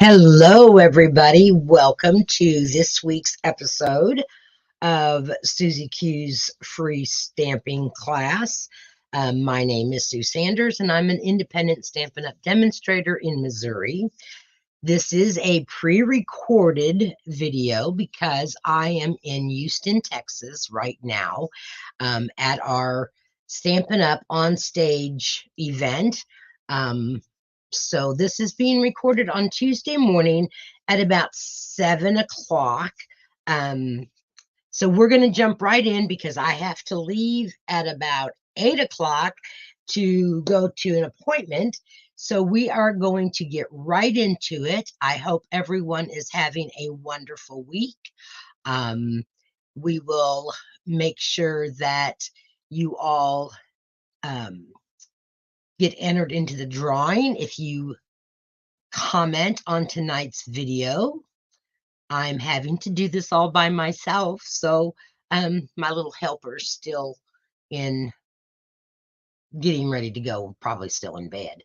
Hello, everybody. Welcome to this week's episode of Suzie Q's free stamping class. My name is Sue Sanders, and I'm an independent Stampin' Up! Demonstrator in Missouri. This is a pre-recorded video because I am in Houston, Texas right now at our Stampin' Up! On Stage event. So this is being recorded on Tuesday morning at about 7 o'clock. So we're going to jump right in because I have to leave at about 8 o'clock to go to an appointment. So we are going to get right into it. I hope everyone is having a wonderful week. We will make sure that you all get entered into the drawing if you comment on tonight's video. I'm having to do this all by myself, so my little helper's still in getting ready to go, probably still in bed.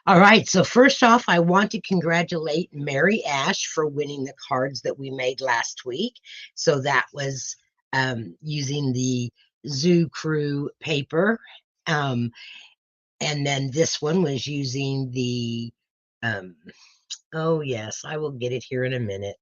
All right, so first off, I want to congratulate Mary Ash for winning the cards that we made last week. So that was using the Zoo Crew paper. And then this one was using the, oh yes, I will get it here in a minute.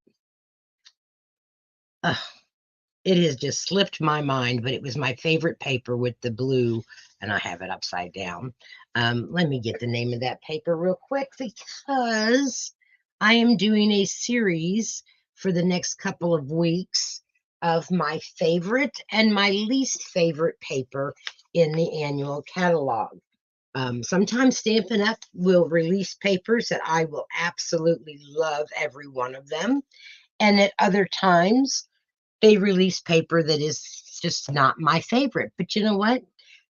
It has just slipped my mind, but it was my favorite paper with the blue, and I have it upside down. Let me get the name of that paper real quick because I am doing a series for the next couple of weeks of my favorite and my least favorite paper in the annual catalog. Sometimes Stampin' Up! Will release papers that I will absolutely love every one of them. And at other times, they release paper that is just not my favorite. But you know what?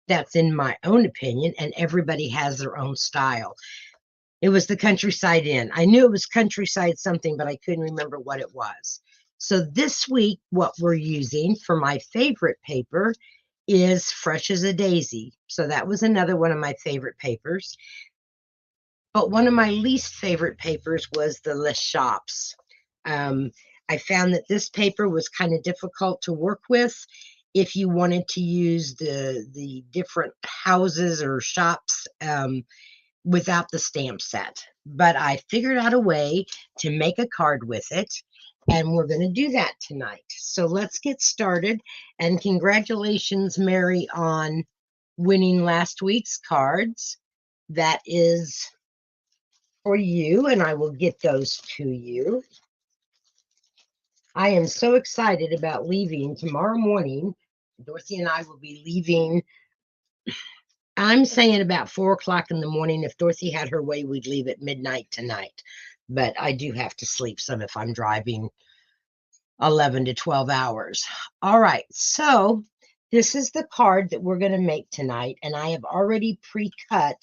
That's in my own opinion, and everybody has their own style. It was the Countryside Inn. I knew it was Countryside something, but I couldn't remember what it was. So this week, what we're using for my favorite paper is Fresh as a Daisy. So that was another one of my favorite papers. But one of my least favorite papers was the Les Shops. I found that this paper was kind of difficult to work with if you wanted to use the different houses or shops without the stamp set. But I figured out a way to make a card with it, and we're going to do that tonight. So let's get started. And congratulations, Mary, on winning last week's cards. That is for you, and I will get those to you. I am so excited about leaving tomorrow morning. Dorothy and I will be leaving. I'm saying about 4 o'clock in the morning. If Dorothy had her way, we'd leave at midnight tonight. But I do have to sleep some if I'm driving 11 to 12 hours. All right, so this is the card that we're going to make tonight. And I have already pre-cut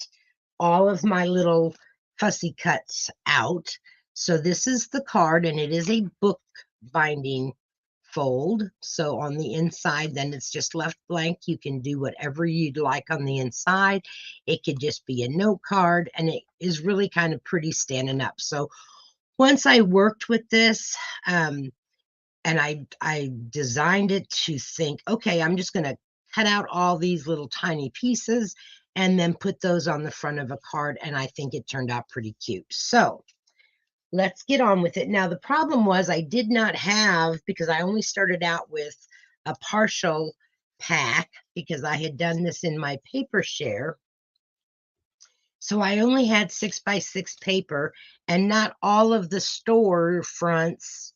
all of my little fussy cuts out. So this is the card, and it is a book binding fold. So on the inside, then it's just left blank. You can do whatever you'd like on the inside. It could just be a note card, and it is really kind of pretty standing up. So once I worked with this, and I designed it to think, okay, I'm just going to cut out all these little tiny pieces and then put those on the front of a card, and I think it turned out pretty cute. So let's get on with it. Now, the problem was I did not have, because I only started out with a partial pack because I had done this in my paper share. So I only had 6x6 paper, and not all of the store fronts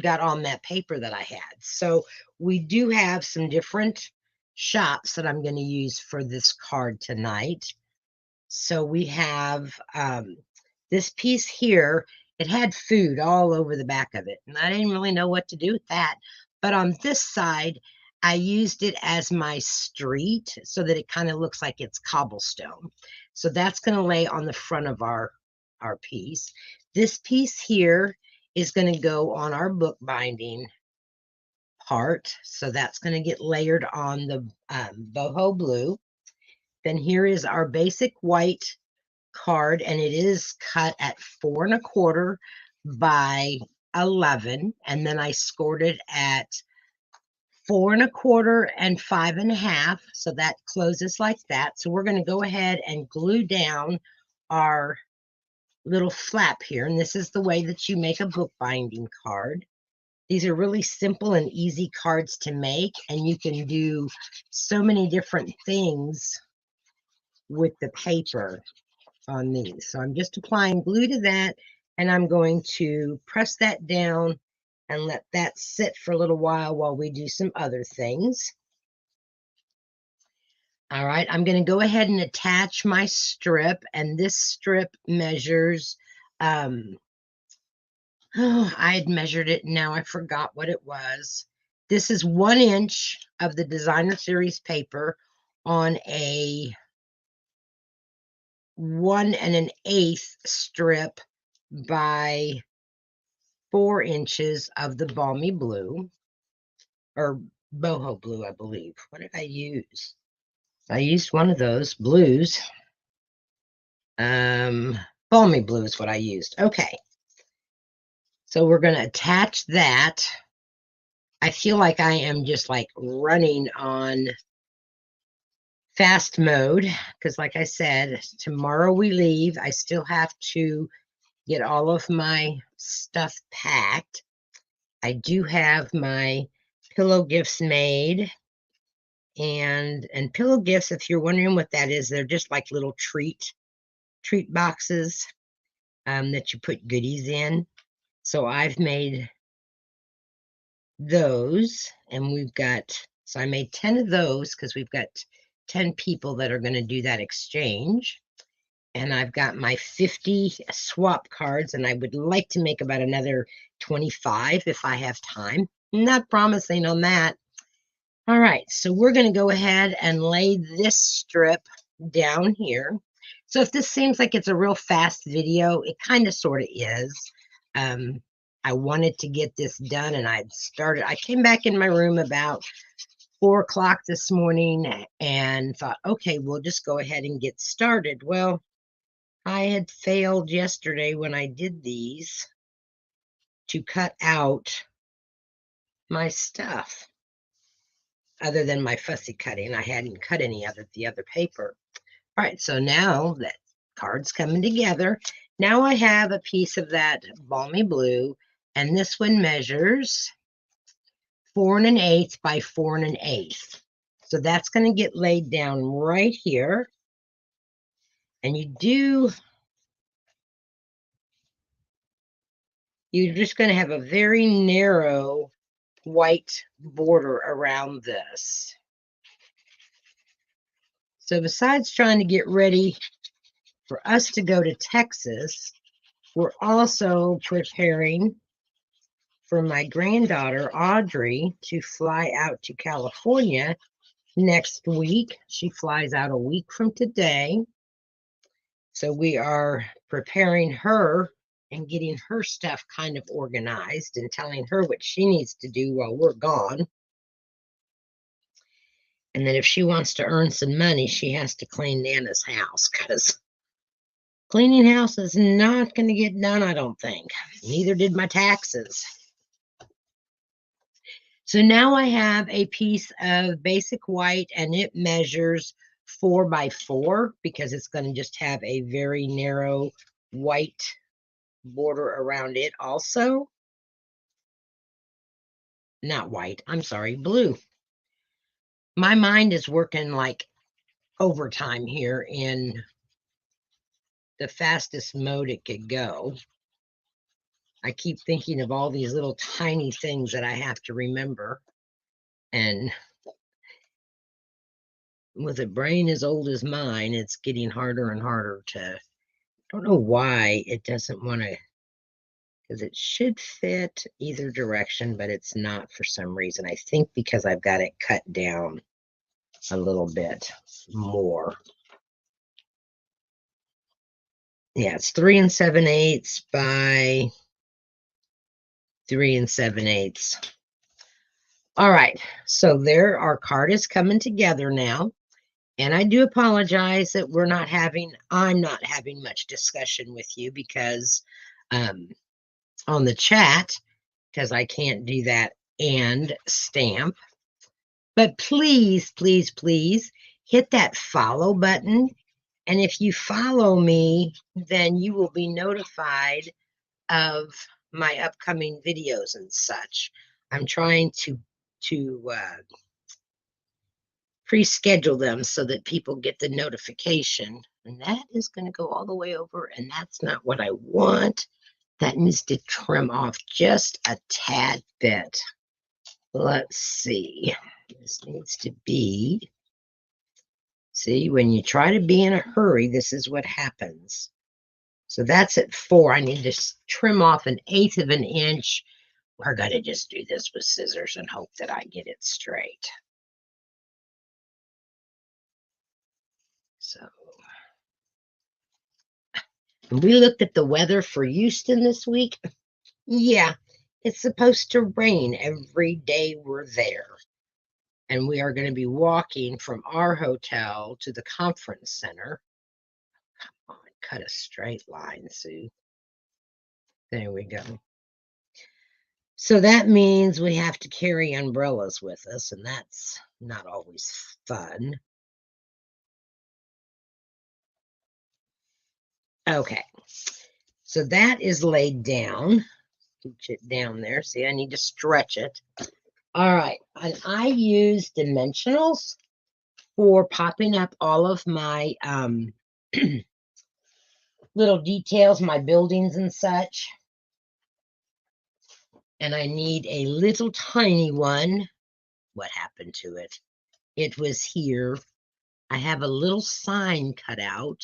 got on that paper that I had. So we do have some different shops that I'm going to use for this card tonight. So we have this piece here. It had food all over the back of it, and I didn't really know what to do with that. But on this side, I used it as my street so that it kind of looks like it's cobblestone. So that's going to lay on the front of our piece. This piece here is going to go on our book binding part. So that's going to get layered on the boho blue. Then here is our basic white card, and it is cut at 4 1/4 by 11, and then I scored it at 4 1/4 and 5 1/2. So that closes like that. So we're going to go ahead and glue down our little flap here. And this is the way that you make a bookbinding card. These are really simple and easy cards to make, and you can do so many different things with the paper on these. So I'm just applying glue to that, and I'm going to press that down and let that sit for a little while we do some other things. All right, I'm going to go ahead and attach my strip, and this strip measures, I had measured it, now I forgot what it was. This is 1 inch of the Designer Series paper on a 1 1/8 strip by 4 inches of the Balmy Blue, or Boho Blue, I believe. What did I use? I used one of those blues. Balmy Blue is what I used. Okay. So we're going to attach that. I feel like I am just like running on fast mode because, like I said, tomorrow we leave. I still have to get all of my stuff packed. I do have my pillow gifts made, and pillow gifts, if you're wondering what that is, they're just like little treat boxes that you put goodies in. So I've made those, and we've got, so I made 10 of those because we've got 10 people that are going to do that exchange. And I've got my 50 swap cards, and I would like to make about another 25 if I have time. Not promising on that. All right, so we're going to go ahead and lay this strip down here. So if this seems like it's a real fast video, it kind of sort of is. I wanted to get this done, and I came back in my room about 4 o'clock this morning and thought, okay, we'll just go ahead and get started. Well, I had failed yesterday when I did these to cut out my stuff. Other than my fussy cutting, I hadn't cut any of the other paper. All right, so now that card's coming together, now I have a piece of that Balmy Blue, and this one measures 4 1/8 by 4 1/8. So that's going to get laid down right here. And you're just going to have a very narrow white border around this. So besides trying to get ready for us to go to Texas, we're also preparing for my granddaughter, Audrey, to fly out to California next week. She flies out a week from today. So we are preparing her and getting her stuff kind of organized and telling her what she needs to do while we're gone. And then if she wants to earn some money, she has to clean Nana's house, because cleaning house is not going to get done, I don't think. Neither did my taxes. So now I have a piece of basic white, and it measures 4 by 4 because it's going to just have a very narrow white border around it also. Not white, I'm sorry, blue. My mind is working like overtime here in the fastest mode it could go. I keep thinking of all these little tiny things that I have to remember. And with a brain as old as mine, it's getting harder and harder to, I don't know why it doesn't want to, because it should fit either direction, but it's not for some reason. I think because I've got it cut down a little bit more. Yeah, it's 3 7/8 by 3 7/8. All right, so there, our card is coming together now. And I do apologize that I'm not having much discussion with you because on the chat because I can't do that and stamp. But please, please, please hit that follow button. And if you follow me, then you will be notified of my upcoming videos and such. I'm trying to pre-schedule them so that people get the notification. And that is going to go all the way over, and that's not what I want. That needs to trim off just a tad bit. Let's see. This needs to be, see, when you try to be in a hurry, this is what happens. So that's at 4. I need to trim off 1/8 of an inch. We're going to just do this with scissors and hope that I get it straight. So we looked at the weather for Houston this week. Yeah, it's supposed to rain every day we're there. And we are going to be walking from our hotel to the conference center. Come on, cut a straight line, Sue. There we go. So that means we have to carry umbrellas with us, and that's not always fun. Okay, so that is laid down. Put it down there. See, I need to stretch it. All right, and I use dimensionals for popping up all of my little details, my buildings and such. And I need a little tiny one. What happened to it? It was here. I have a little sign cut out.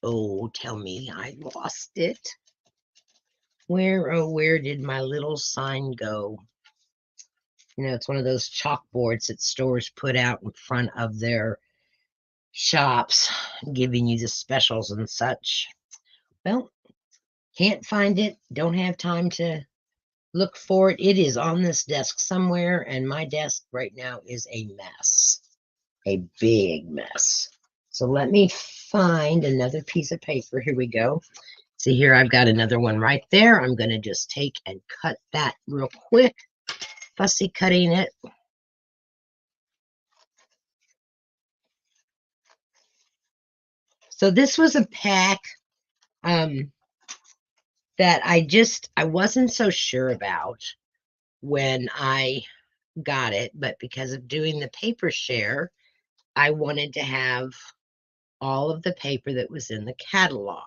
Oh, tell me I lost it. Where, oh, where did my little sign go? You know, it's one of those chalkboards that stores put out in front of their shops, giving you the specials and such. Well, can't find it. Don't have time to look for it. It is on this desk somewhere, and my desk right now is a mess. A big mess. So let me find another piece of paper. Here we go. See here, I've got another one right there. I'm going to just take and cut that real quick. Fussy cutting it. So this was a pack that I wasn't so sure about when I got it, but because of doing the paper share, I wanted to have all of the paper that was in the catalog.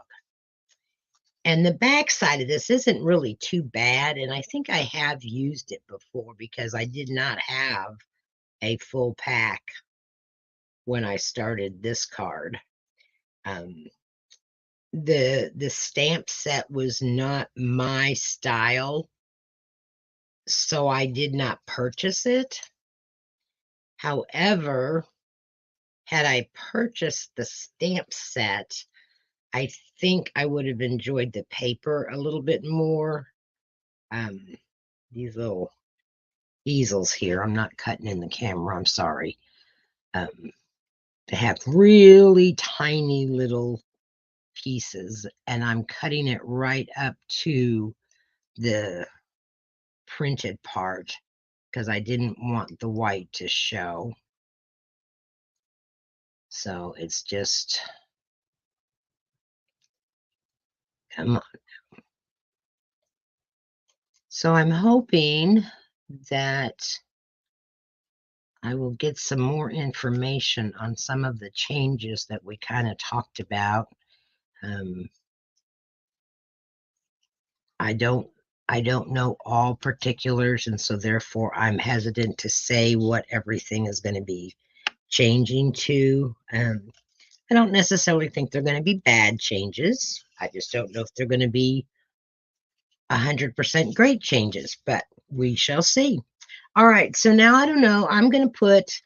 And the back side of this isn't really too bad, and I think I have used it before because I did not have a full pack when I started this card. The stamp set was not my style, so I did not purchase it. However, had I purchased the stamp set, I think I would have enjoyed the paper a little bit more. These little easels here, I'm not cutting in the camera, I'm sorry. They have really tiny little pieces, and I'm cutting it right up to the printed part because I didn't want the white to show. So it's just, come on. So I'm hoping that I will get some more information on some of the changes that we kind of talked about. I don't know all particulars, and so therefore I'm hesitant to say what everything is going to be changing to. I don't necessarily think they're going to be bad changes. I just don't know if they're going to be 100% great changes, but we shall see. All right, so now I don't know. I'm going to put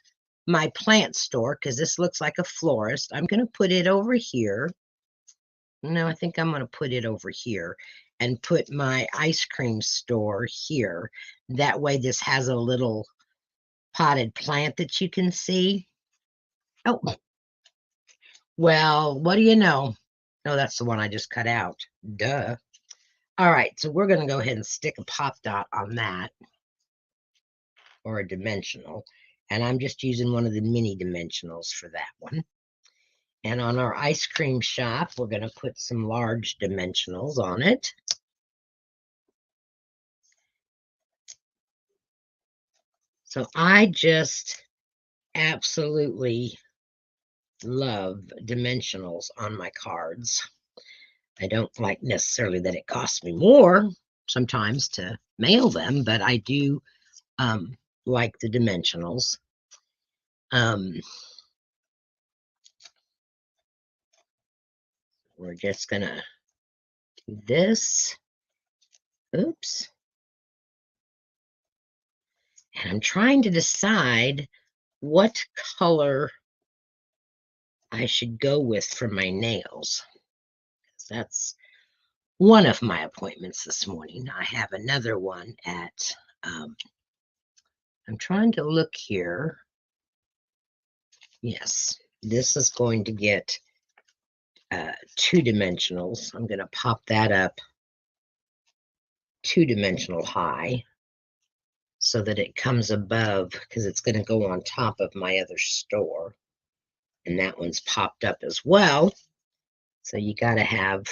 my plant store, because this looks like a florist. I'm going to put it over here. No, I think I'm going to put it over here and put my ice cream store here. That way this has a little potted plant that you can see. Oh, well, what do you know? No, that's the one I just cut out. Duh. All right, so we're going to go ahead and stick a pop dot on that, or a dimensional. And I'm just using one of the mini dimensionals for that one. And on our ice cream shop, we're going to put some large dimensionals on it. So I just absolutely love dimensionals on my cards. I don't like necessarily that it costs me more sometimes to mail them, but I do like the dimensionals. We're just gonna do this. Oops. And I'm trying to decide what color I should go with for my nails. That's one of my appointments this morning. I have another one at, I'm trying to look here. Yes, this is going to get 2 dimensionals. I'm going to pop that up 2-dimensional high so that it comes above, because it's going to go on top of my other store. And that one's popped up as well. So you got to have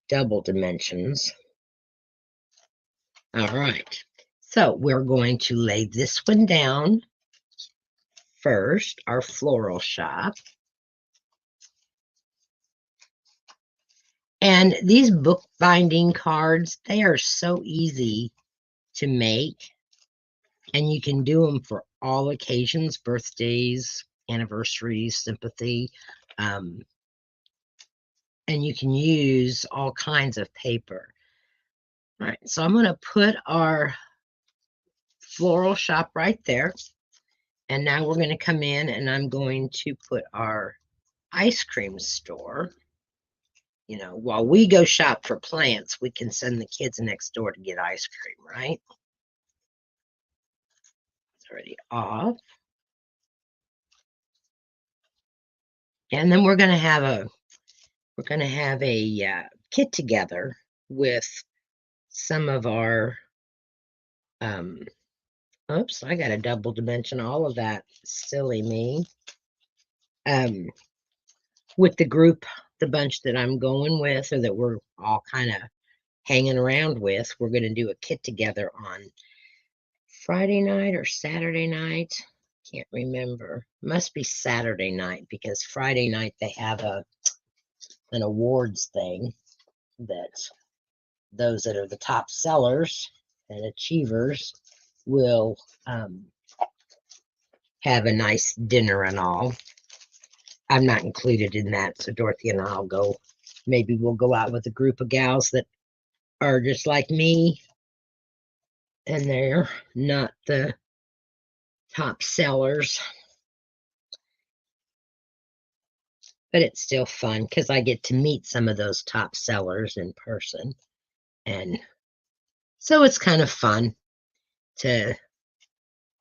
double dimensions. All right. So we're going to lay this one down first, our floral shop. And these bookbinding cards, they are so easy to make. And you can do them for all occasions, birthdays, anniversaries, sympathy. And you can use all kinds of paper. All right, so I'm going to put our floral shop right there. And now we're going to come in and I'm going to put our ice cream store. You know, while we go shop for plants, we can send the kids next door to get ice cream, right? It's already off. And then we're going to have a get together with some of our oops, I got a double dimension, all of that, silly me. With the group, the bunch that I'm going with, or that we're all kind of hanging around with, we're going to do a get together on Friday night or Saturday night. Can't remember. Must be Saturday night, because Friday night they have an awards thing that those that are the top sellers and achievers will have a nice dinner and all. I'm not included in that, so Dorothy and I'll go. Maybe we'll go out with a group of gals that are just like me, and they're not the top sellers. But it's still fun because I get to meet some of those top sellers in person. And so it's kind of fun to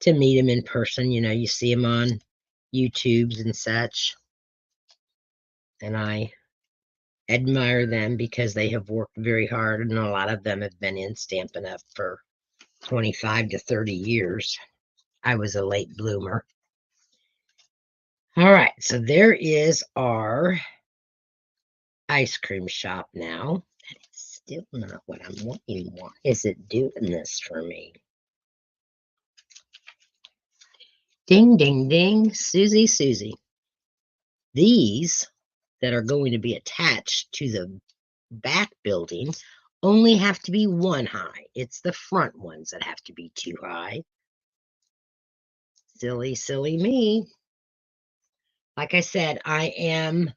meet them in person. You know, you see them on YouTubes and such. And I admire them because they have worked very hard, and a lot of them have been in Stampin' Up! For 25 to 30 years. I was a late bloomer. All right, so there is our ice cream shop now. That is still not what I'm wanting. Why is it doing this for me? Ding, ding, ding. Suzie. These that are going to be attached to the back building only have to be 1 high. It's the front ones that have to be 2 high. Silly me. Like I said, I am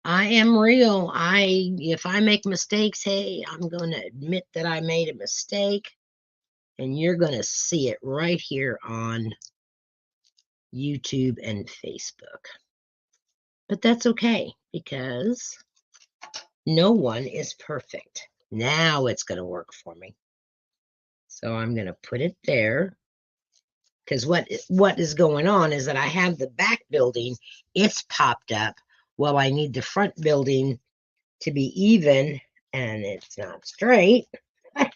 real. If I make mistakes, hey, I'm going to admit that I made a mistake, and you're going to see it right here on YouTube and Facebook. But that's okay, because no one is perfect. Now it's going to work for me. So I'm going to put it there, because what is going on is that I have the back building, it's popped up. Well, I need the front building to be even and it's not straight. Like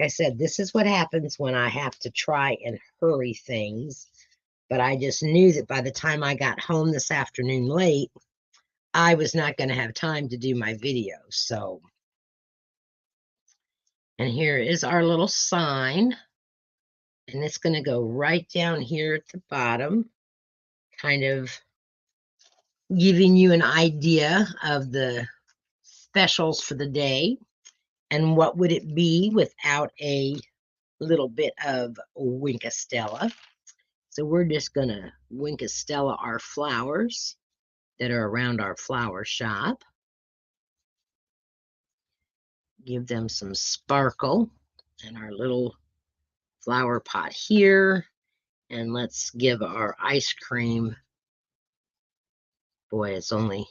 I said, this is what happens when I have to try and hurry things. But I just knew that by the time I got home this afternoon late, I was not going to have time to do my video. So, and here is our little sign. And it's going to go right down here at the bottom, kind of giving you an idea of the specials for the day. And what would it be without a little bit of Winkastella? So we're just going to Winkastella our flowers that are around our flower shop. Give them some sparkle in our little flower pot here. And let's give our ice cream. Boy, it's only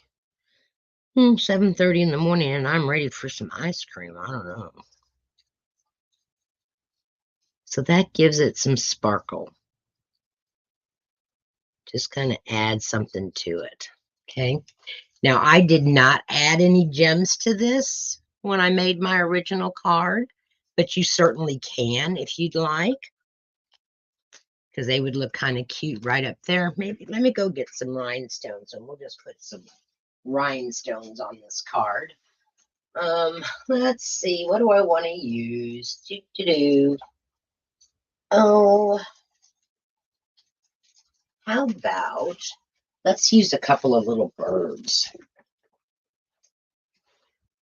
7:30 in the morning and I'm ready for some ice cream. I don't know. So that gives it some sparkle. Just kind of add something to it. Okay. Now, I did not add any gems to this when I made my original card, but you certainly can if you'd like, because they would look kind of cute right up there. Maybe let me go get some rhinestones and we'll just put some rhinestones on this card. Let's see, what do I want to use? Oh, how about let's use a couple of little birds.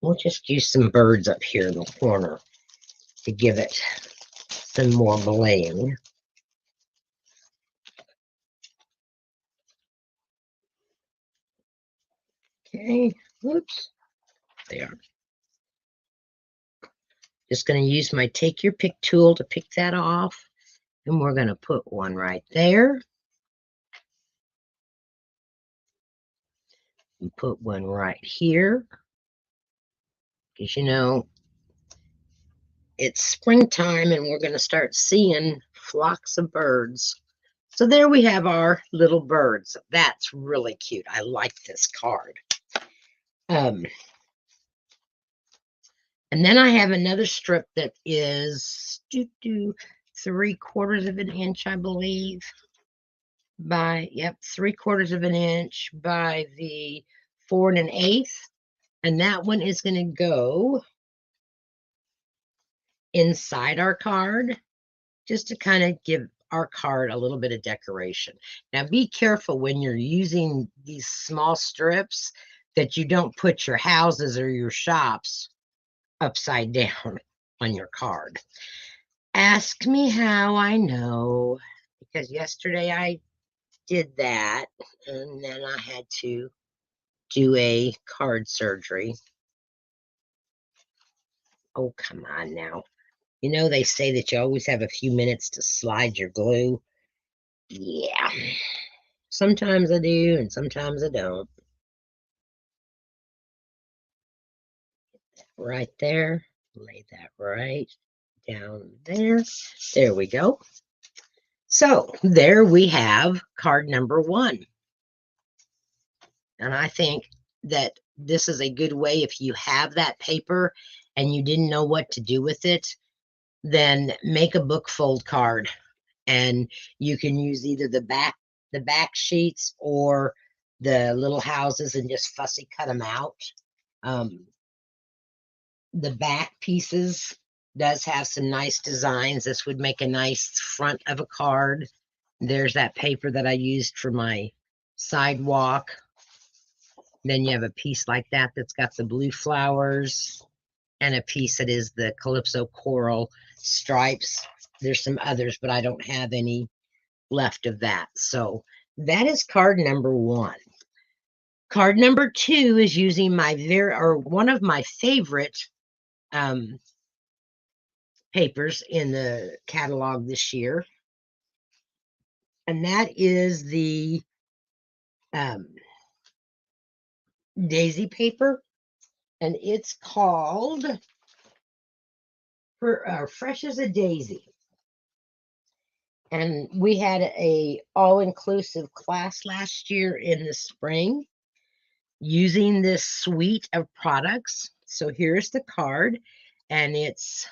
We'll just use some birds up here in the corner to give it some more bling. Okay, whoops, they are. Just going to use my take your pick tool to pick that off. And we're going to put one right there. And put one right here. Because, you know, it's springtime and we're going to start seeing flocks of birds. So there we have our little birds. That's really cute. I like this card. And then I have another strip that is 3/4 of an inch, I believe, by, yep, 3/4 of an inch by the 4 1/8. And that one is going to go inside our card just to kind of give our card a little bit of decoration. Now, be careful when you're using these small strips that you don't put your houses or your shops upside down on your card. Ask me how I know, because yesterday I did that and then I had to do a card surgery. Oh, come on now. You know, they say that you always have a few minutes to slide your glue. Yeah. Sometimes I do and sometimes I don't. Right there. Lay that right down there. There we go. So there we have card number 1. And I think that this is a good way if you have that paper and you didn't know what to do with it, then make a book fold card. And you can use either the back sheets or the little houses and just fussy cut them out. The back pieces does have some nice designs. This would make a nice front of a card. There's that paper that I used for my sidewalk. Then you have a piece like that that's got the blue flowers and a piece that is the Calypso coral stripes. There's some others, but I don't have any left of that. So that is card number 1. Card number 2 is using my one of my favorite papers in the catalog this year. And that is the daisy paper. And it's called Fresh as a Daisy. And we had a all-inclusive class last year in the spring. using this suite of products. So here's the card, and it's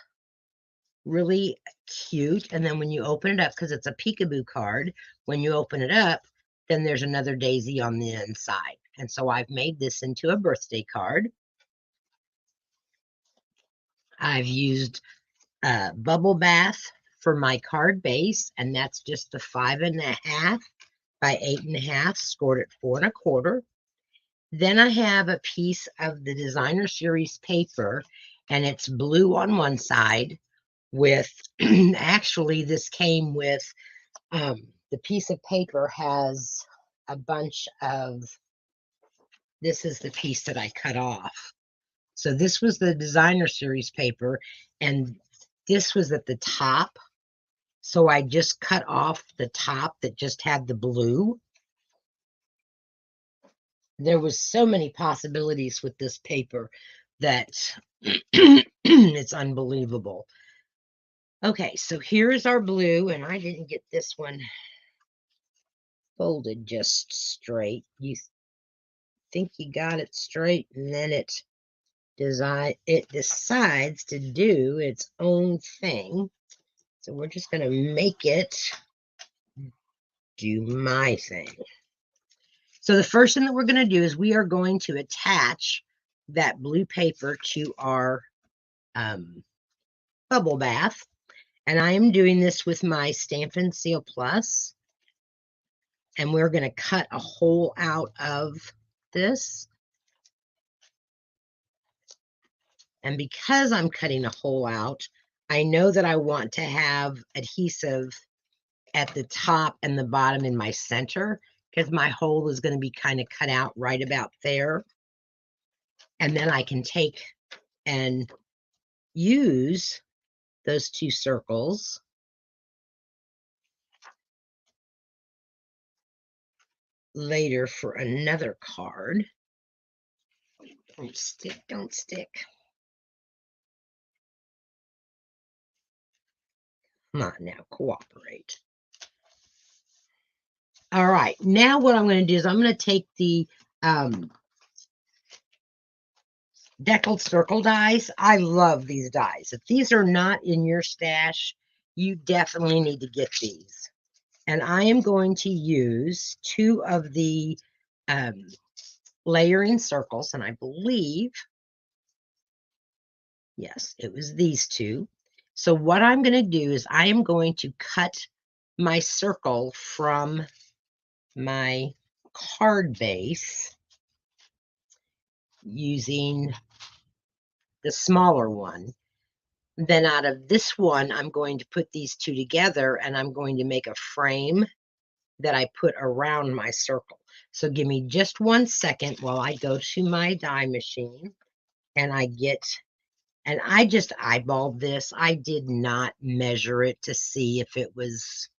really cute. And then when you open it up, because it's a peekaboo card, when you open it up, then there's another daisy on the inside. And so I've made this into a birthday card. I've used bubble bath for my card base, and that's just the 5.5 by 8.5, scored at 4.25. Then I have a piece of the designer series paper, and it's blue on one side with, actually this came with, the piece of paper has a bunch of, this is the piece that I cut off. So this was the designer series paper, and this was at the top. So I just cut off the top that just had the blue. There was so many possibilities with this paper that it's unbelievable. Okay, so here's our blue, and I didn't get this one folded just straight. You think you got it straight, and then it decides to do its own thing. So we're just going to make it do my thing. So the first thing that we're going to do is we are going to attach that blue paper to our bubble bath. And I am doing this with my Stampin' Seal Plus. And we're going to cut a hole out of this. And because I'm cutting a hole out, I know that I want to have adhesive at the top and the bottom in my center, because my hole is going to be kind of cut out right about there. And then I can take and use those two circles later for another card. Don't stick, don't stick. Come on now, cooperate. All right, now what I'm going to do is I'm going to take the deckled circle dies. I love these dies. If these are not in your stash, you definitely need to get these. And I am going to use 2 of the layering circles, and I believe, yes, it was these 2. So what I'm going to do is I am going to cut my circle from my card base using the smaller one. Then out of this one, I'm going to put these 2 together, and I'm going to make a frame that I put around my circle. So give me just 1 second while I go to my die machine and I just eyeballed this. I did not measure it to see if it was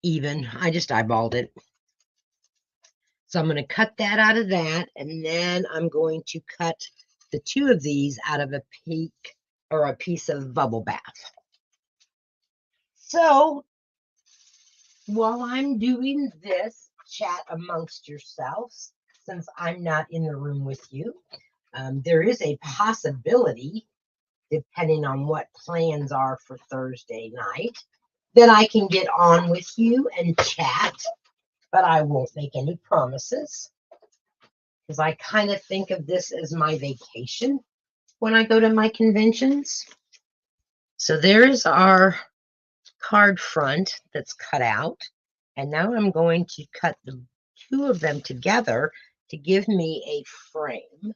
even. I just eyeballed it. So I'm going to cut that out of that, and then I'm going to cut the 2 of these out of a piece of bubble bath. So while I'm doing this, chat amongst yourselves, since I'm not in the room with you. There is a possibility, depending on what plans are for Thursday night, that I can get on with you and chat, but I won't make any promises, because I kind of think of this as my vacation when I go to my conventions. So there's our card front that's cut out. And now I'm going to cut the 2 of them together to give me a frame.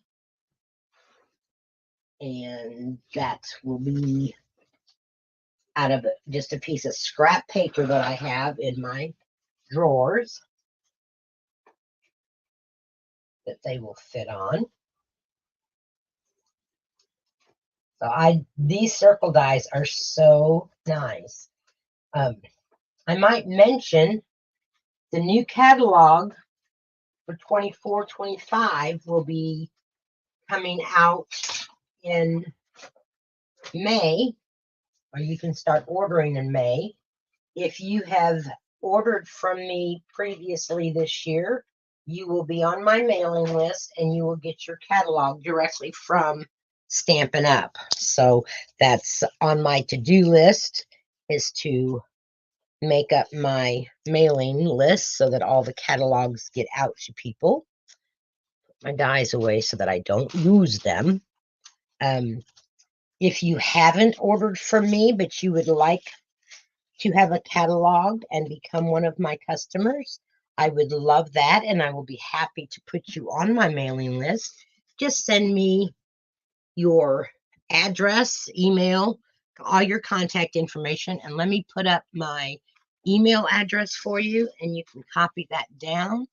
And that will be out of just a piece of scrap paper that I have in my drawers that they will fit on. So these circle dies are so nice. I might mention the new catalog for 24-25 will be coming out in May, or you can start ordering in May. If you have ordered from me previously this year, you will be on my mailing list and you will get your catalog directly from Stampin' Up. So that's on my to-do list, is to make up my mailing list so that all the catalogs get out to people. Put my dies away so that I don't lose them. If you haven't ordered from me, but you would like to have a catalog and become one of my customers, I would love that, and I will be happy to put you on my mailing list. Just send me your address, email, all your contact information, and let me put up my email address for you, and you can copy that down.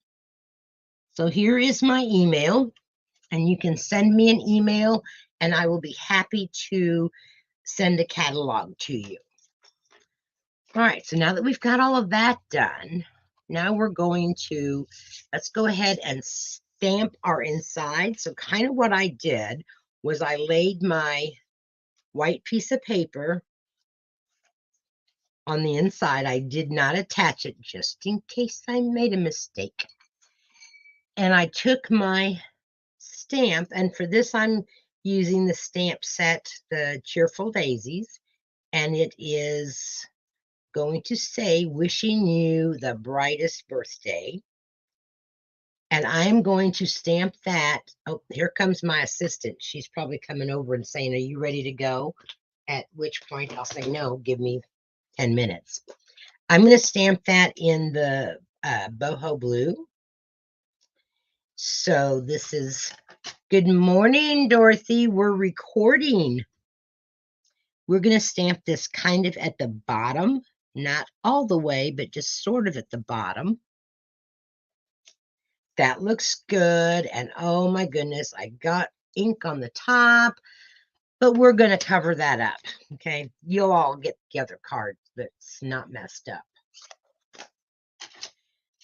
So here is my email, and you can send me an email, and I will be happy to send a catalog to you. All right, so now that we've got all of that done, now we're going to, let's go ahead and stamp our inside. So kind of what I did was I laid my white piece of paper on the inside. I did not attach it just in case I made a mistake. And I took my stamp, and for this I'm using the stamp set, the Cheerful Daisies, and it is going to say, wishing you the brightest birthday. And I'm going to stamp that. Oh, here comes my assistant. She's probably coming over and saying, are you ready to go? At which point I'll say, no, give me 10 minutes. I'm going to stamp that in the boho blue. So this is, good morning, Dorothy. We're recording. We're going to stamp this kind of at the bottom, not all the way, but just sort of at the bottom. That looks good. And oh my goodness, I got ink on the top, but we're going to cover that up. Okay. You'll all get the other card that's not messed up.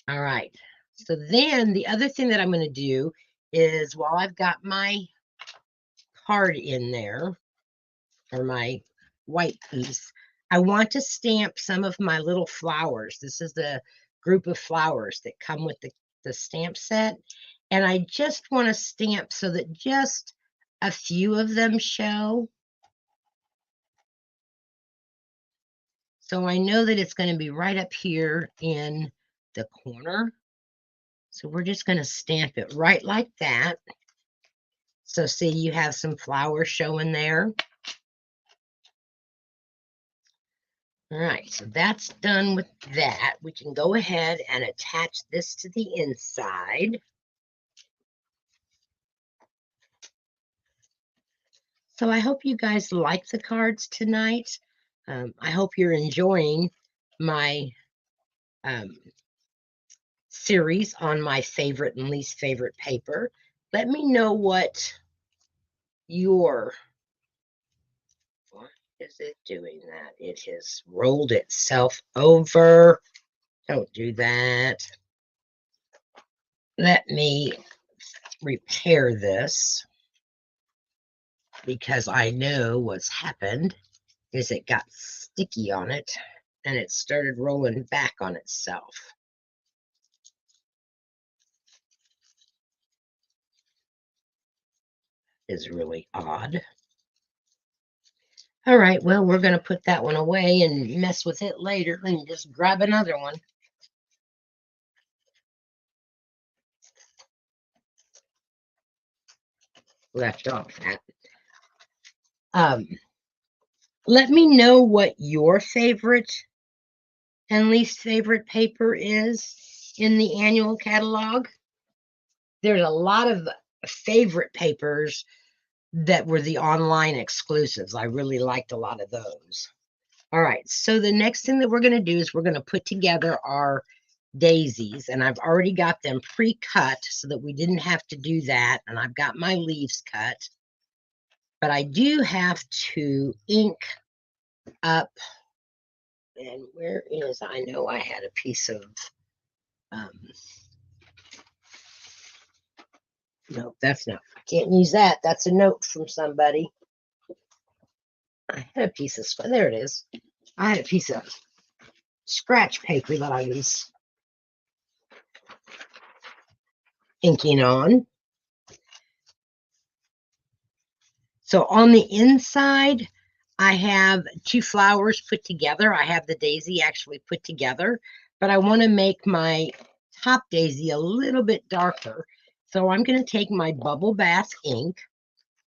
All right. So then the other thing that I'm going to do is, while I've got my card in there, or my white piece, I want to stamp some of my little flowers. This is the group of flowers that come with the stamp set. And I just want to stamp so that just a few of them show. So I know that it's going to be right up here in the corner. So we're just going to stamp it right like that. So see, you have some flowers showing there. All right, so that's done with that. We can go ahead and attach this to the inside. So I hope you guys like the cards tonight. I hope you're enjoying my series on my favorite and least favorite paper. Let me know what is it doing that? It has rolled itself over. Don't do that. Let me repair this, because I know what's happened is it got sticky on it and it started rolling back on itself. Is really odd. All right, well, we're going to put that one away and mess with it later and just grab another one. Left off that. Let me know what your favorite and least favorite paper is in the annual catalog. There's a lot of favorite papers that were the online exclusives. I really liked a lot of those. All right, so the next thing that we're going to do is we're going to put together our daisies, and I've already got them pre-cut so that we didn't have to do that, and I've got my leaves cut, but I do have to ink up. And where is, I know I had a piece of, no, that's not, I can't use that. That's a note from somebody. I had a piece of, there it is. I had a piece of scratch paper that I was inking on. So on the inside, I have two flowers put together. I have the daisy actually put together, but I want to make my top daisy a little bit darker. So I'm going to take my Bubble Bath ink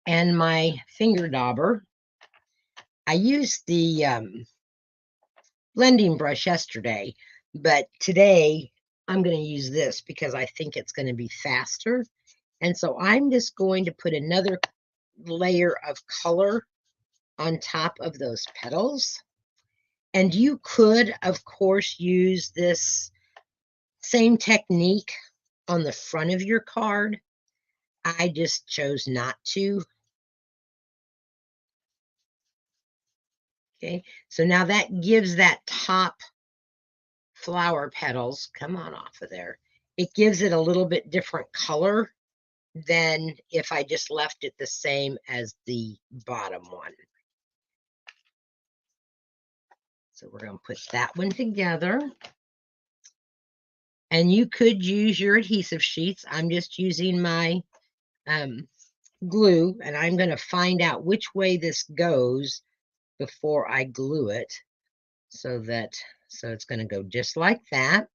and my finger dauber. I used the blending brush yesterday, but today I'm going to use this because I think it's going to be faster. And so I'm just going to put another layer of color on top of those petals. And you could, of course, use this same technique on the front of your card. I just chose not to. Okay, so now that gives that top flower petals, come on off of there. It gives it a little bit different color than if I just left it the same as the bottom one. So we're going to put that one together. And you could use your adhesive sheets. I'm just using my glue, and I'm going to find out which way this goes before I glue it so it's going to go just like that.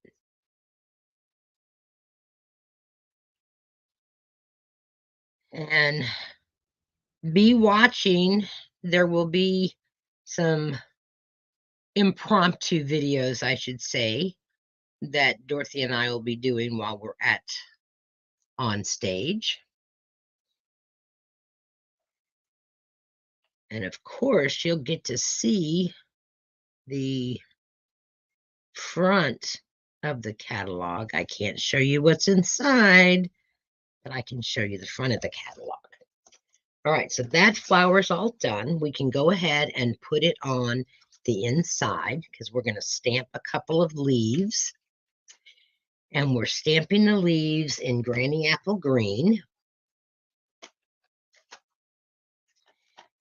And be watching. There will be some impromptu videos, I should say, that Dorothy and I will be doing while we're on stage. And of course, you'll get to see the front of the catalog. I can't show you what's inside, but I can show you the front of the catalog. All right, so that flower's all done. We can go ahead and put it on the inside because we're going to stamp a couple of leaves. And we're stamping the leaves in Granny Apple Green.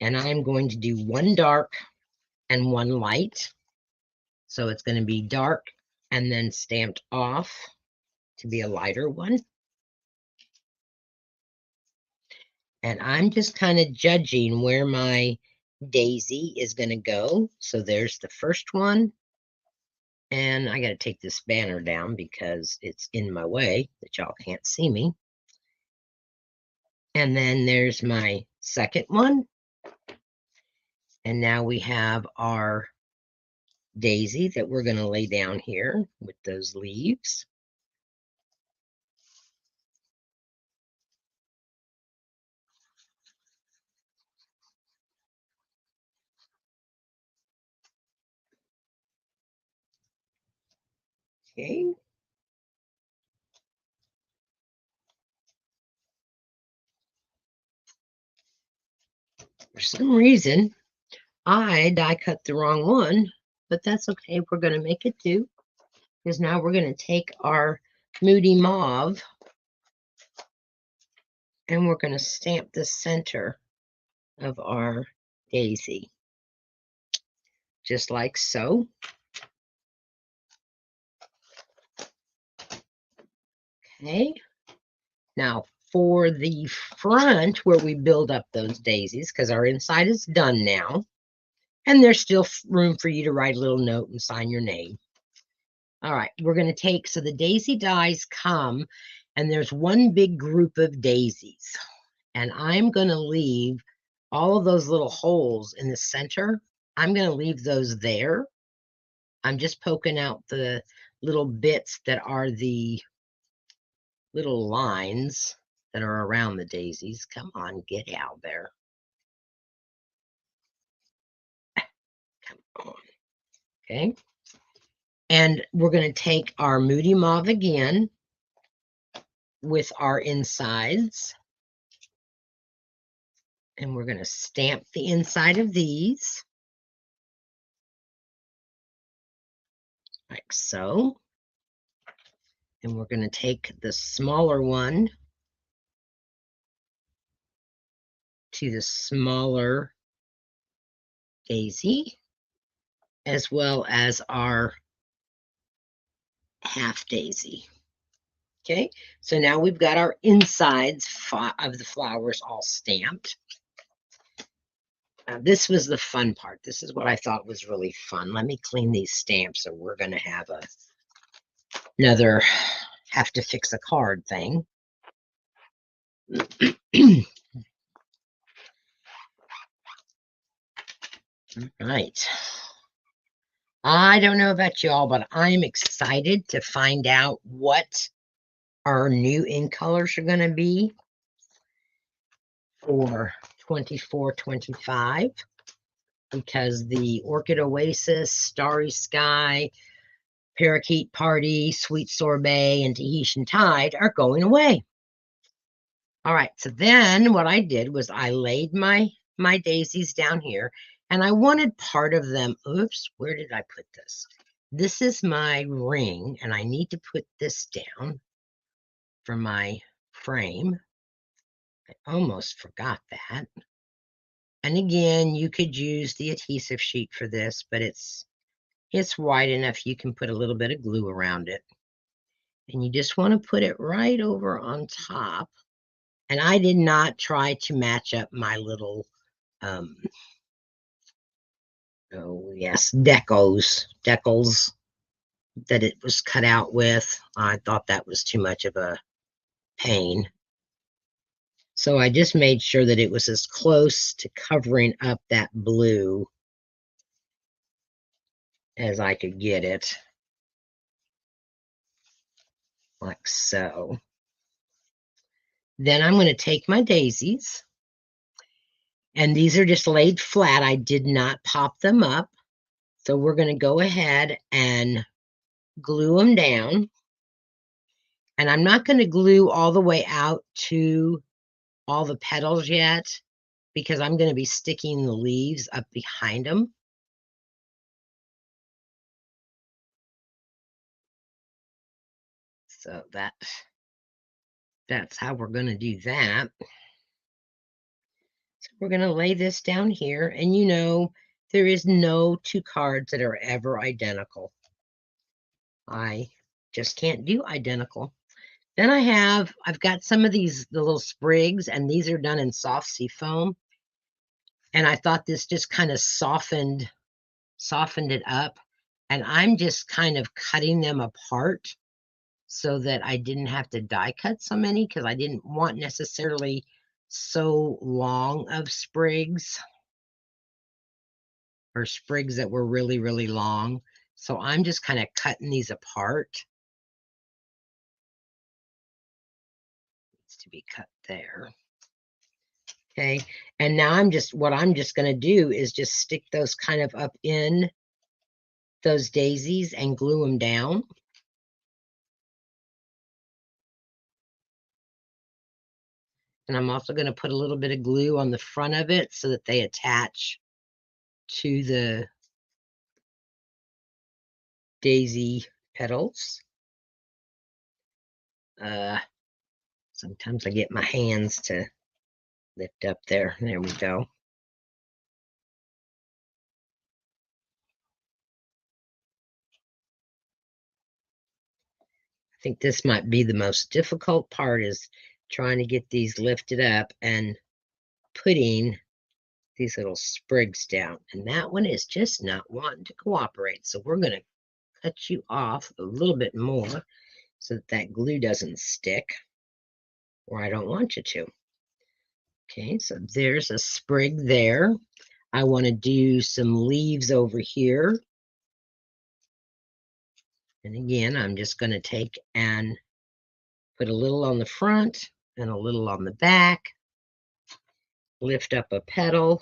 And I'm going to do one dark and one light. So it's going to be dark and then stamped off to be a lighter one. And I'm just kind of judging where my daisy is going to go. So there's the first one. And I got to take this banner down because it's in my way that y'all can't see me. And then there's my second one. And now we have our daisy that we're going to lay down here with those leaves. Okay. For some reason, I die cut the wrong one, but that's okay. We're going to make it do, because now we're going to take our Moody Mauve and we're going to stamp the center of our daisy, just like so. Okay. Now for the front where we build up those daisies, because our inside is done now, and there's still room for you to write a little note and sign your name. All right, we're going to take, so the daisy dies come, and there's one big group of daisies. And I'm going to leave all of those little holes in the center. I'm going to leave those there. I'm just poking out the little bits that are the little lines that are around the daisies. Come on, get out there. Come on. Okay. And we're going to take our Moody Mauve again with our insides. And we're going to stamp the inside of these. Like so. And we're going to take the smaller one to the smaller daisy, as well as our half daisy. Okay, so now we've got our insides of the flowers all stamped. Now, this was the fun part. This is what I thought was really fun. Let me clean these stamps, or we're going to have another have to fix a card thing. Right. I don't know about y'all, but I'm excited to find out what our new ink colors are going to be for 24-25, because the Orchid Oasis, Starry Sky, Parakeet Party, Sweet Sorbet, and Tahitian Tide are going away. All right, so then what I did was I laid my daisies down here, and I wanted part of them. Oops, where did I put this? This is my ring, and I need to put this down for my frame. I almost forgot that. And again, you could use the adhesive sheet for this, but it's wide enough you can put a little bit of glue around it. And you just want to put it right over on top. And I did not try to match up my little, oh yes, decals that it was cut out with. I thought that was too much of a pain. So I just made sure that it was as close to covering up that blue as I could get it. Like so. Then I'm going to take my daisies, and these are just laid flat. I did not pop them up. So we're going to go ahead and glue them down. And I'm not going to glue all the way out to all the petals yet, because I'm going to be sticking the leaves up behind them. So that's how we're going to do that. So we're going to lay this down here, and you know, there is no two cards that are ever identical. I just can't do identical. Then I've got some of the little sprigs, and these are done in soft sea foam. And I thought this just kind of softened it up. And I'm just kind of cutting them apart so that I didn't have to die cut so many, because I didn't want necessarily so long of sprigs, or sprigs that were really, really long. So I'm just kind of cutting these apart. Needs to be cut there. Okay, and now what I'm just going to do is just stick those kind of up in those daisies and glue them down. And I'm also going to put a little bit of glue on the front of it so that they attach to the daisy petals. Sometimes I get my hands to lift up there. There we go. I think this might be the most difficult part, is trying to get these lifted up and putting these little sprigs down. And that one is just not wanting to cooperate. So we're going to cut you off a little bit more so that glue doesn't stick, or I don't want you to. Okay, so there's a sprig there. I want to do some leaves over here. And again, I'm just going to take and put a little on the front and a little on the back. Lift up a petal.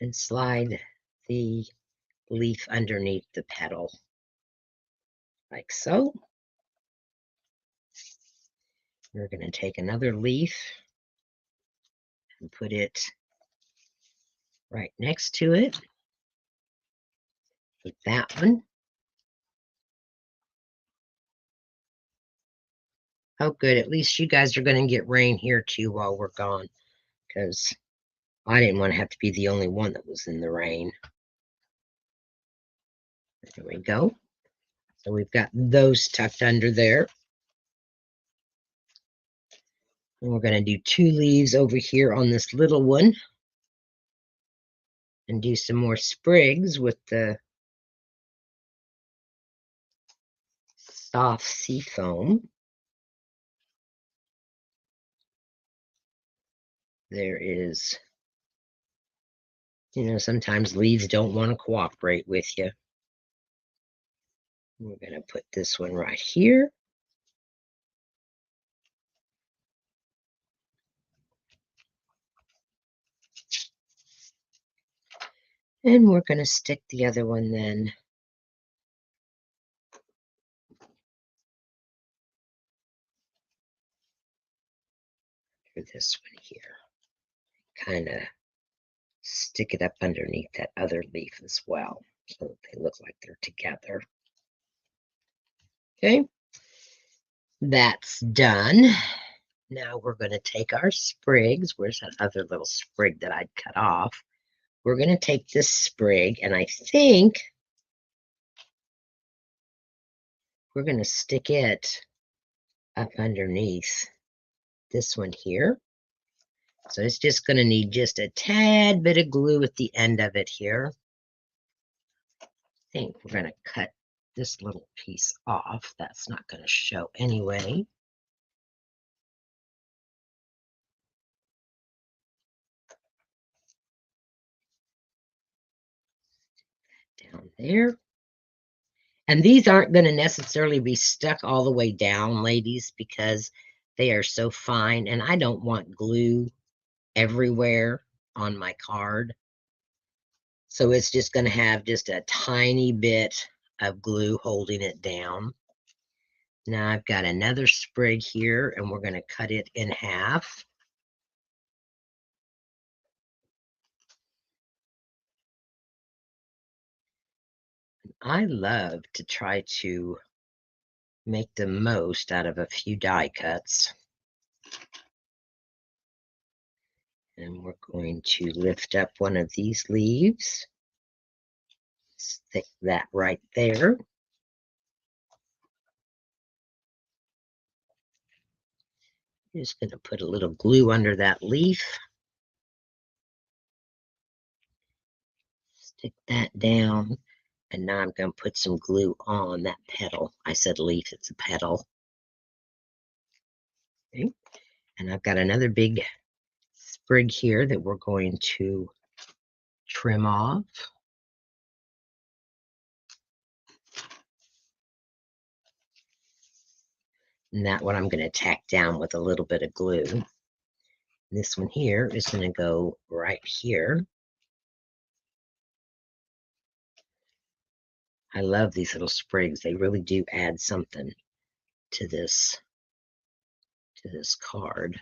And slide the leaf underneath the petal, like so. We're going to take another leaf and put it right next to it. With that one. Oh, good. At least you guys are going to get rain here too while we're gone, because I didn't want to have to be the only one that was in the rain. There we go. So we've got those tucked under there. And we're going to do 2 leaves over here on this little one. And do some more sprigs with the soft sea foam. There is, sometimes leaves don't want to cooperate with you. We're going to put this one right here. And we're going to stick the other one then for this one here. Kind of stick it up underneath that other leaf as well, so that they look like they're together. Okay, that's done. Now we're going to take our sprigs. Where's that other little sprig that I'd cut off? We're going to take this sprig, and I think we're going to stick it up underneath this one here. So it's just going to need just a tad bit of glue at the end of it here. I think we're going to cut this little piece off. That's not going to show anyway. Down there. And these aren't going to necessarily be stuck all the way down, ladies, because they are so fine. And I don't want glue everywhere on my card. So it's just going to have just a tiny bit of glue holding it down. Now I've got another sprig here, and we're going to cut it in half. I love to try to make the most out of a few die cuts. And we're going to lift up one of these leaves. Stick that right there. Just going to put a little glue under that leaf. Stick that down. And now I'm going to put some glue on that petal. I said leaf, it's a petal. Okay. And I've got another big sprig here that we're going to trim off. And that one I'm going to tack down with a little bit of glue. This one here is going to go right here. I love these little sprigs. They really do add something to this card.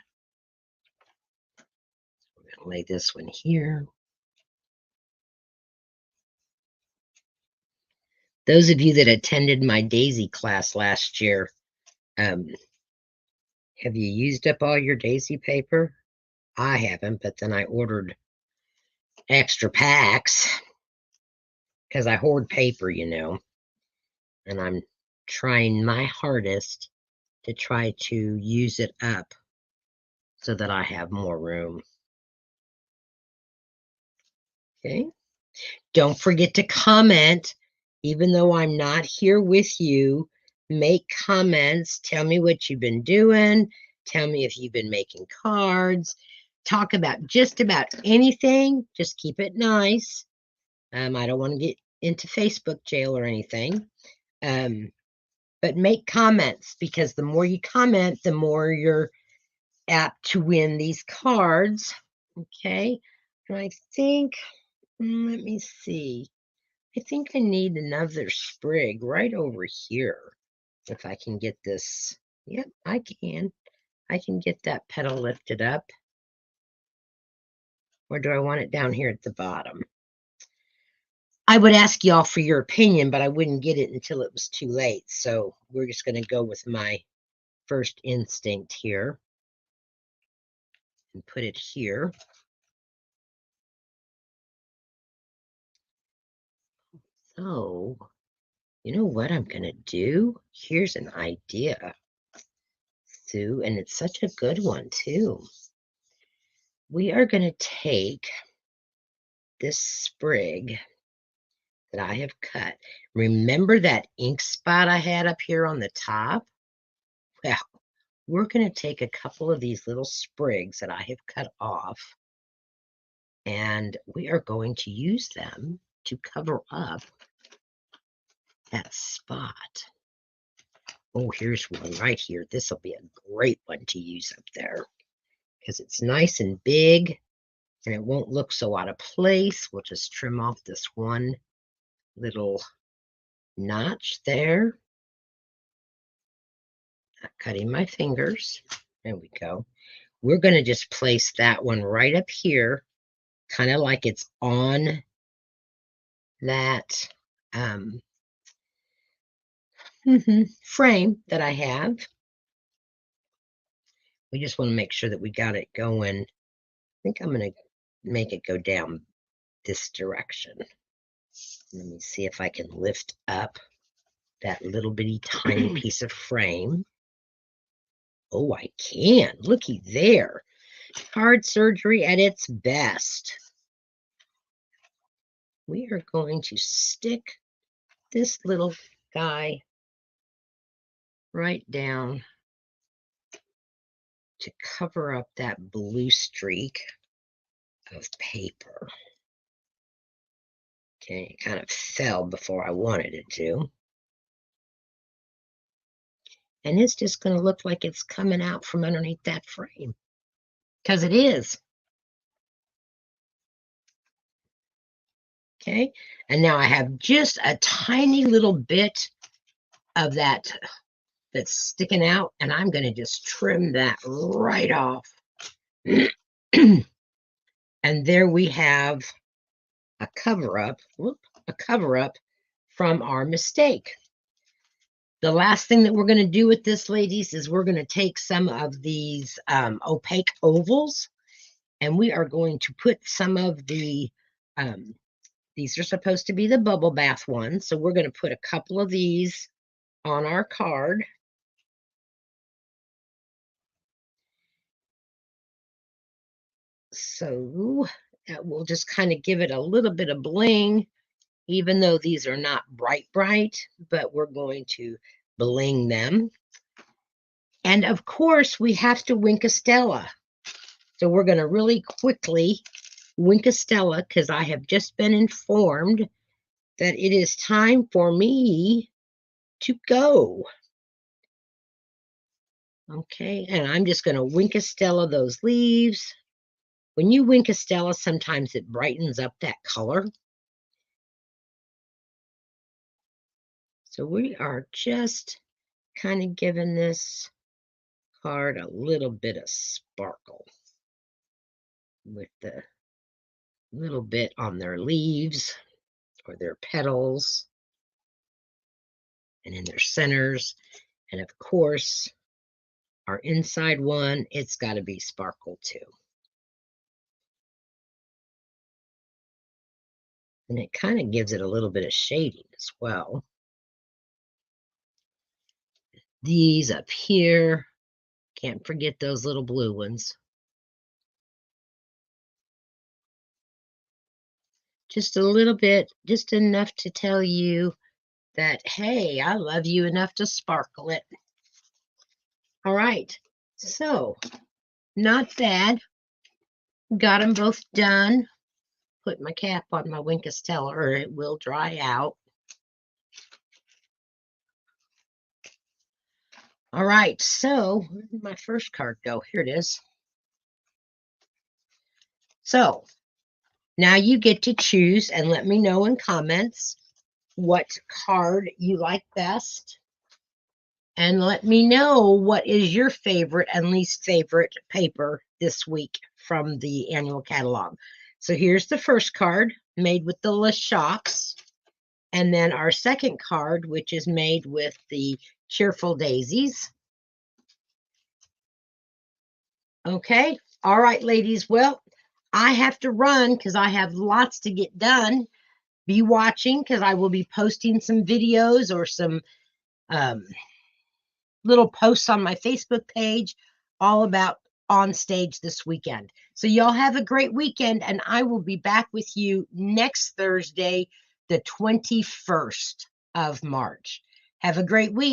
We're going to lay this one here. Those of you that attended my daisy class last year, have you used up all your daisy paper? I haven't, but then I ordered extra packs because I hoard paper, and I'm trying my hardest to try to use it up so that I have more room. Okay. Don't forget to comment. Even though I'm not here with you, make comments. Tell me what you've been doing. Tell me if you've been making cards. Talk about just about anything. Just keep it nice. I don't want to get into Facebook jail or anything. But make comments, because the more you comment, the more you're apt to win these cards. Okay. And I think, let me see. I think I need another sprig right over here. If I can get this. Yep, I can. I can get that petal lifted up. Or do I want it down here at the bottom? I would ask y'all for your opinion, but I wouldn't get it until it was too late. So we're just going to go with my first instinct here and put it here. So You know what I'm going to do? Here's an idea, Sue, and it's such a good one, too. We are going to take this sprig that I have cut. Remember that ink spot I had up here on the top? Well, we're going to take a couple of these little sprigs that I have cut off, and we are going to use them to cover up that spot. Oh, here's one right here. This will be a great one to use up there because it's nice and big and it won't look so out of place. We'll just trim off this one little notch there. Not cutting my fingers. There we go. We're going to just place that one right up here, kind of like it's on that frame that I have. We just want to make sure that we got it going. I think I'm going to make it go down this direction. Let me see if I can lift up that little bitty tiny piece of frame. Oh, I can. Looky there. Card surgery at its best. We are going to stick this little guy right down to cover up that blue streak of paper. Okay, it kind of fell before I wanted it to. And it's just going to look like it's coming out from underneath that frame. Because it is. Okay, and now I have just a tiny little bit of that that's sticking out, and I'm going to just trim that right off. And there we have a cover-up, from our mistake. The last thing that we're going to do with this, ladies, is we're going to take some of these opaque ovals, and we are going to put some of the, these are supposed to be the bubble bath ones, so we're going to put a couple of these on our card. So that will just kind of give it a little bit of bling, even though these are not bright, but we're going to bling them. And of course, we have to Winkastella. So we're going to really quickly Winkastella because I have just been informed that it is time for me to go. Okay, and I'm just going to Winkastella those leaves. When you Winkastella, sometimes it brightens up that color. So we are just kind of giving this card a little bit of sparkle with the little bit on their leaves or their petals and in their centers. And of course, our inside one, it's got to be sparkle too. And it kind of gives it a little bit of shading as well. These up here, can't forget those little blue ones. Just a little bit, just enough to tell you that, hey, I love you enough to sparkle it. All right, so not bad. Got them both done. Put my cap on my Winkastella or it will dry out. All right, so where did my first card go? Here it is. So now you get to choose and let me know in comments what card you like best. And let me know what is your favorite and least favorite paper this week from the annual catalog. So here's the first card made with the Le Shops. And then our second card, which is made with the Cheerful Daisies. Okay. All right, ladies. Well, I have to run because I have lots to get done. be watching because I will be posting some videos or some um, little posts on my Facebook page all about on stage this weekend. So y'all have a great weekend, and I will be back with you next Thursday, the 21st of March. Have a great week.